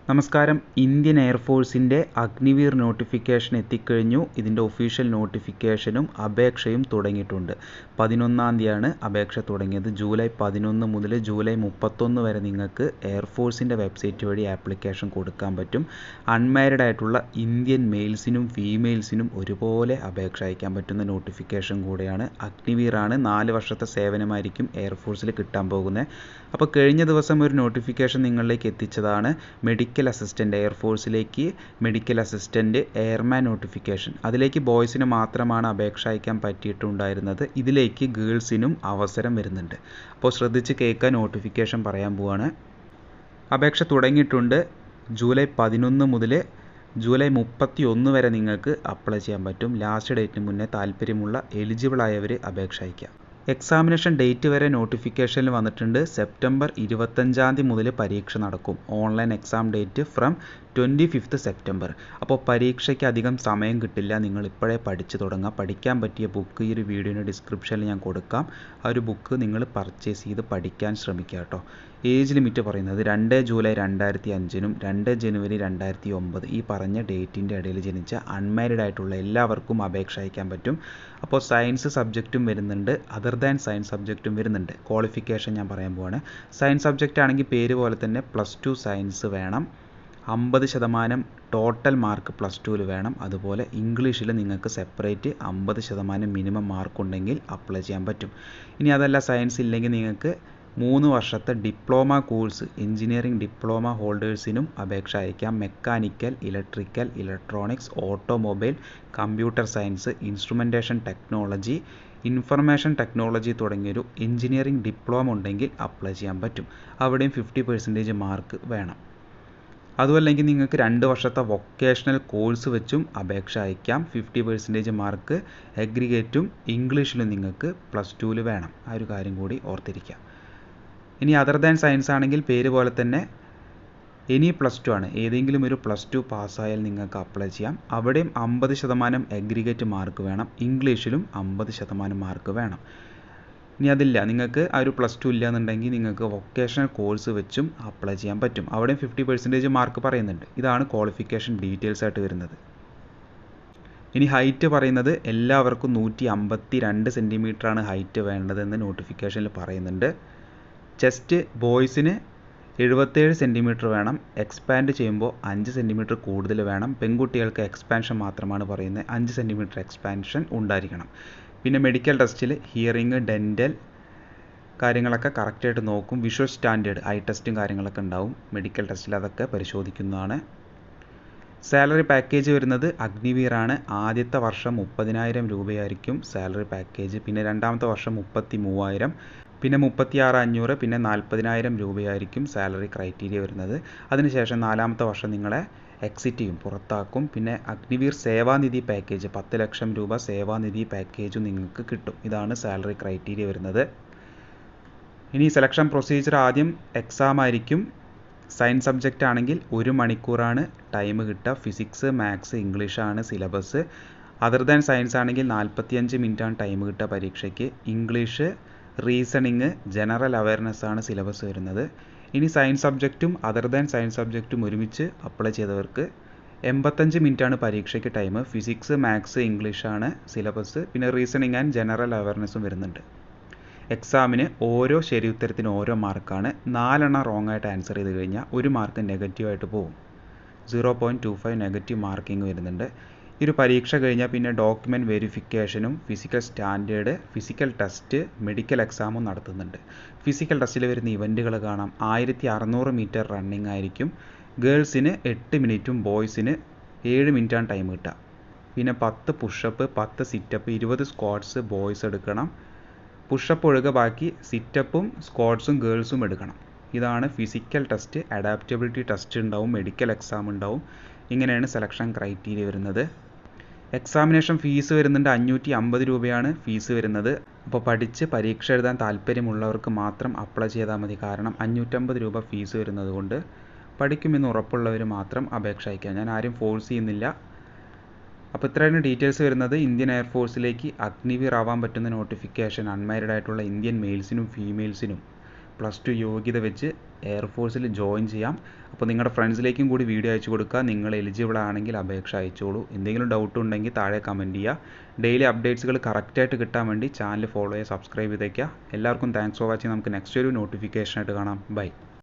നമസ്കാരം. Indian എയർഫോഴ്സിൻ്റെ Agniveer notification എത്തിക്കഴിഞ്ഞു. ഇതിൻ്റെ ഒഫീഷ്യൽ നോട്ടിഫിക്കേഷനും അപേക്ഷയും തുടങ്ങിയിട്ടുണ്ട്. 11-ാം തീയതിയാണ് അപേക്ഷ തുടങ്ങിയത്. ജൂലൈ 11 മുതൽ ജൂലൈ 31 വരെ നിങ്ങൾക്ക് എയർഫോഴ്സിൻ്റെ വെബ്സൈറ്റ് വഴി ആപ്ലിക്കേഷൻ കൊടുക്കാൻ പറ്റും. അൺമാരിഡ് ആയിട്ടുള്ള ഇന്ത്യൻ മെയിൽസിനും ഫീമെയിൽസിനും ഒരുപോലെ അപേക്ഷ അയക്കാൻ പറ്റുന്ന നോട്ടിഫിക്കേഷൻ കൂടെയാണ്. അഗ്നിവീറാണ്. 4 വർഷത്തെ സേവനമായിരിക്കും എയർഫോഴ്സിൽ കിട്ടാൻ പോകുന്നത്. അപ്പോൾ കഴിഞ്ഞ ദിവസം ഒരു നോട്ടിഫിക്കേഷൻ നിങ്ങളിലേക്ക് എത്തിച്ചതാണ്. മെഡിക്കൽ അസിസ്റ്റൻ്റ് എയർഫോഴ്സിലേക്ക് മെഡിക്കൽ അസിസ്റ്റൻ്റ് എയർമാൻ നോട്ടിഫിക്കേഷൻ. അതിലേക്ക് ബോയ്സിന് മാത്രമാണ് അപേക്ഷ അയക്കാൻ പറ്റിയിട്ടുണ്ടായിരുന്നത്. ഇതിലേക്ക് ഗേൾസിനും അവസരം വരുന്നുണ്ട്. അപ്പോൾ ശ്രദ്ധിച്ച് കേൾക്കാൻ, നോട്ടിഫിക്കേഷൻ പറയാൻ പോവാണ്. അപേക്ഷ തുടങ്ങിയിട്ടുണ്ട്. ജൂലൈ 11 മുതൽ ജൂലൈ 31 വരെ നിങ്ങൾക്ക് അപ്ലൈ ചെയ്യാൻ പറ്റും. ലാസ്റ്റ് ഡേറ്റിന് മുന്നേ താല്പര്യമുള്ള എലിജിബിൾ ആയവർ അപേക്ഷ അയക്കാം. എക്സാമിനേഷൻ ഡേറ്റ് വരെ നോട്ടിഫിക്കേഷനിൽ വന്നിട്ടുണ്ട്. സെപ്റ്റംബർ 25-ാം തീയതി മുതൽ പരീക്ഷ നടക്കും. Online exam date from 25th September. അപ്പോൾ പരീക്ഷയ്ക്ക് അധികം സമയം കിട്ടില്ല. നിങ്ങൾ ഇപ്പോഴേ പഠിച്ചു തുടങ്ങുക. പഠിക്കാൻ പറ്റിയ ബുക്ക് ഈ ഒരു വീഡിയോയുടെ ഡിസ്ക്രിപ്ഷനിൽ ഞാൻ കൊടുക്കാം. ആ ഒരു ബുക്ക് നിങ്ങൾ പർച്ചേസ് ചെയ്ത് പഠിക്കാൻ ശ്രമിക്കുക കേട്ടോ. ഏജ് ലിമിറ്റ് പറയുന്നത് 2 ജൂലൈ 2005-നും 2 ജനുവരി 2009 ഈ പറഞ്ഞ ഡേറ്റിൻ്റെ ഇടയിൽ ജനിച്ച അൺമാരിഡ് ആയിട്ടുള്ള എല്ലാവർക്കും അപേക്ഷ അയക്കാൻ പറ്റും. അപ്പോൾ സയൻസ് സബ്ജക്റ്റും വരുന്നുണ്ട്, അതർ ദാൻ സയൻസ് സബ്ജക്റ്റും വരുന്നുണ്ട്. ക്വാളിഫിക്കേഷൻ ഞാൻ പറയാൻ പോവാണ്. സയൻസ് സബ്ജക്റ്റ് ആണെങ്കിൽ പേര് പോലെ തന്നെ +2 സയൻസ് വേണം. 50% ടോട്ടൽ മാർക്ക് +2-ൽ വേണം. അതുപോലെ ഇംഗ്ലീഷിൽ നിങ്ങൾക്ക് സെപ്പറേറ്റ് 50% മിനിമം മാർക്ക് ഉണ്ടെങ്കിൽ അപ്ലൈ ചെയ്യാൻ പറ്റും. ഇനി അതല്ല സയൻസ് ഇല്ലെങ്കിൽ നിങ്ങൾക്ക് 3 വർഷത്തെ ഡിപ്ലോമ കോഴ്സ് എഞ്ചിനീയറിംഗ് ഡിപ്ലോമ ഹോൾഡേഴ്സിനും അപേക്ഷ അയക്കാം. Mechanical, electrical, electronics, automobile, computer science, instrumentation technology, information technology തുടങ്ങിയൊരു എഞ്ചിനീയറിംഗ് ഡിപ്ലോമ ഉണ്ടെങ്കിൽ അപ്ലൈ ചെയ്യാൻ പറ്റും. അവിടെയും 50% മാർക്ക് വേണം. അതുമല്ലെങ്കിൽ നിങ്ങൾക്ക് 2 വർഷത്തെ വൊക്കേഷണൽ കോഴ്സ് വെച്ചും അപേക്ഷ അയക്കാം. 50% മാർക്ക് അഗ്രിഗേറ്റും ഇംഗ്ലീഷിലും നിങ്ങൾക്ക് +2-ൽ വേണം. ആ ഒരു കാര്യം കൂടി ഓർത്തിരിക്കാം. ഇനി അതർ ദാൻ സയൻസ് ആണെങ്കിൽ പേര് പോലെ തന്നെ എനി +2 ആണ്. ഏതെങ്കിലും ഒരു +2 പാസ്സായാൽ നിങ്ങൾക്ക് അപ്ലൈ ചെയ്യാം. അവിടെയും 50% അഗ്രിഗേറ്റ് മാർക്ക് വേണം. ഇംഗ്ലീഷിലും 50% മാർക്ക് വേണം. ഇനി അതില്ല, നിങ്ങൾക്ക് ആ ഒരു +2 ഇല്ല എന്നുണ്ടെങ്കിൽ നിങ്ങൾക്ക് വൊക്കേഷണൽ കോഴ്സ് വെച്ചും അപ്ലൈ ചെയ്യാൻ പറ്റും. അവിടെയും 50% മാർക്ക് പറയുന്നുണ്ട്. ഇതാണ് ക്വാളിഫിക്കേഷൻ ഡീറ്റെയിൽസ് ആയിട്ട് വരുന്നത്. ഇനി ഹൈറ്റ് പറയുന്നത് എല്ലാവർക്കും 152 സെൻറ്റിമീറ്ററാണ് ഹൈറ്റ് വേണ്ടതെന്ന് നോട്ടിഫിക്കേഷനിൽ പറയുന്നുണ്ട്. ചെസ്റ്റ് ബോയ്സിന് 77 സെൻറ്റിമീറ്റർ വേണം. എക്സ്പാൻഡ് ചെയ്യുമ്പോൾ 5 സെൻറ്റിമീറ്റർ കൂടുതൽ വേണം. പെൺകുട്ടികൾക്ക് എക്സ്പാൻഷൻ മാത്രമാണ് പറയുന്നത്. 5 സെൻറ്റിമീറ്റർ എക്സ്പാൻഷൻ ഉണ്ടായിരിക്കണം. പിന്നെ മെഡിക്കൽ ടെസ്റ്റിൽ ഹിയറിങ്, ഡെൻറ്റൽ കാര്യങ്ങളൊക്കെ കറക്റ്റായിട്ട് നോക്കും. വിഷ്വൽ സ്റ്റാൻഡേർഡ് ഐ ടെസ്റ്റും കാര്യങ്ങളൊക്കെ ഉണ്ടാവും മെഡിക്കൽ ടെസ്റ്റിൽ. അതൊക്കെ പരിശോധിക്കുന്നതാണ്. സാലറി പാക്കേജ് വരുന്നത് അഗ്നിവീറാണ്. ആദ്യത്തെ വർഷം 30,000 രൂപയായിരിക്കും സാലറി പാക്കേജ്. പിന്നെ രണ്ടാമത്തെ വർഷം 33,000, പിന്നെ 36,500, പിന്നെ 40,000 രൂപയായിരിക്കും സാലറി ക്രൈറ്റീരിയ വരുന്നത്. അതിനുശേഷം 4-ാമത്തെ വർഷം നിങ്ങളെ എക്സിറ്റ് ചെയ്യും, പുറത്താക്കും. പിന്നെ അഗ്നിവീർ സേവാനിധി പാക്കേജ് 10 ലക്ഷം രൂപ സേവാനിധി പാക്കേജും നിങ്ങൾക്ക് കിട്ടും. ഇതാണ് സാലറി ക്രൈറ്റീരിയ വരുന്നത്. ഇനി സെലക്ഷൻ പ്രൊസീജിയർ ആദ്യം എക്സാം ആയിരിക്കും. സയൻസ് സബ്ജക്റ്റ് ആണെങ്കിൽ 1 മണിക്കൂറാണ് ടൈം കിട്ടുക. ഫിസിക്സ്, മാത്സ്, ഇംഗ്ലീഷാണ് സിലബസ്. അതർ ദാൻ സയൻസ് ആണെങ്കിൽ 45 മിനിറ്റാണ് ടൈം കിട്ടുക പരീക്ഷയ്ക്ക്. ഇംഗ്ലീഷ്, റീസണിങ്, ജനറൽ അവയർനെസ് ആണ് സിലബസ് വരുന്നത്. ഇനി സയൻസ് സബ്ജക്റ്റും അതർ ദാൻ സയൻസ് സബ്ജക്റ്റും ഒരുമിച്ച് അപ്ലൈ ചെയ്തവർക്ക് 85 മിനിറ്റാണ് പരീക്ഷയ്ക്ക് ടൈം. ഫിസിക്സ്, മാത്സ്, ഇംഗ്ലീഷാണ് സിലബസ്. പിന്നെ റീസണിങ് ആൻഡ് ജനറൽ അവയർനെസ്സും വരുന്നുണ്ട്. എക്സാമിന് ഓരോ ശരി ഉത്തരത്തിന് ഓരോ മാർക്കാണ്. 4 എണ്ണം റോങ് ആയിട്ട് ആൻസർ ചെയ്ത് കഴിഞ്ഞാൽ 1 മാർക്ക് നെഗറ്റീവായിട്ട് പോകും. 0.25 നെഗറ്റീവ് മാർക്കിംഗ് വരുന്നുണ്ട്. ഈ ഒരു പരീക്ഷ കഴിഞ്ഞാൽ പിന്നെ ഡോക്യുമെൻറ്റ് വെരിഫിക്കേഷനും physical standard, physical test, medical എക്സാമും നടത്തുന്നുണ്ട്. ഫിസിക്കൽ ടെസ്റ്റിൽ വരുന്ന ഇവൻറ്റുകൾ കാണാം. 1600 മീറ്റർ റണ്ണിങ് ആയിരിക്കും. ഗേൾസിന് 8 മിനിറ്റും ബോയ്സിന് 7 മിനിറ്റാണ് ടൈം കിട്ടുക. പിന്നെ 10 പുഷപ്പ്, 10 സിറ്റപ്പ്, 20 സ്ക്വാട്സ് ബോയ്സ് എടുക്കണം. പുഷപ്പ് ഒഴികെ ബാക്കി സിറ്റപ്പും സ്ക്വാട്സും ഗേൾസും എടുക്കണം. ഇതാണ് ഫിസിക്കൽ ടെസ്റ്റ്. അഡാപ്റ്റബിലിറ്റി ടെസ്റ്റ് ഉണ്ടാവും, മെഡിക്കൽ എക്സാം ഉണ്ടാവും. ഇങ്ങനെയാണ് സെലക്ഷൻ ക്രൈറ്റീരിയ വരുന്നത്. എക്സാമിനേഷൻ ഫീസ് വരുന്നുണ്ട്. 550 രൂപയാണ് ഫീസ് വരുന്നത്. അപ്പോൾ പഠിച്ച് പരീക്ഷ എഴുതാൻ താല്പര്യമുള്ളവർക്ക് മാത്രം അപ്ലൈ ചെയ്താൽ മതി. കാരണം 550 രൂപ ഫീസ് വരുന്നത് കൊണ്ട് പഠിക്കുമെന്ന് ഉറപ്പുള്ളവർ മാത്രം അപേക്ഷ അയക്കാം. ഞാൻ ആരും ഫോഴ്സ് ചെയ്യുന്നില്ല. അപ്പോൾ ഇത്രയാണ് ഡീറ്റെയിൽസ് വരുന്നത്. ഇന്ത്യൻ എയർഫോഴ്സിലേക്ക് അഗ്നിവീർ ആവാൻ പറ്റുന്ന നോട്ടിഫിക്കേഷൻ അൺമാരിഡ് ആയിട്ടുള്ള ഇന്ത്യൻ മെയിൽസിനും ഫീമെയിൽസിനും +2 യോഗ്യത വെച്ച് എയർഫോഴ്സിൽ ജോയിൻ ചെയ്യാം. അപ്പോൾ നിങ്ങളുടെ ഫ്രണ്ട്സിലേക്കും കൂടി വീഡിയോ അയച്ചു കൊടുക്കുക. നിങ്ങൾ എലിജിബിൾ ആണെങ്കിൽ അപേക്ഷ അയച്ചോളൂ. എന്തെങ്കിലും ഡൗട്ട് ഉണ്ടെങ്കിൽ താഴെ കമൻറ്റ് ചെയ്യുക. ഡെയിലി അപ്ഡേറ്റ്സുകൾ കറക്റ്റായിട്ട് കിട്ടാൻ വേണ്ടി ചാനൽ ഫോളോ ചെയ്യുക, സബ്സ്ക്രൈബ് ചെയ്തേക്കുക. എല്ലാവർക്കും താങ്ക്സ് ഫോർ വാച്ചിങ്. നമുക്ക് നെക്സ്റ്റ് ഒരു നോട്ടിഫിക്കേഷനായിട്ട് കാണാം. ബൈ.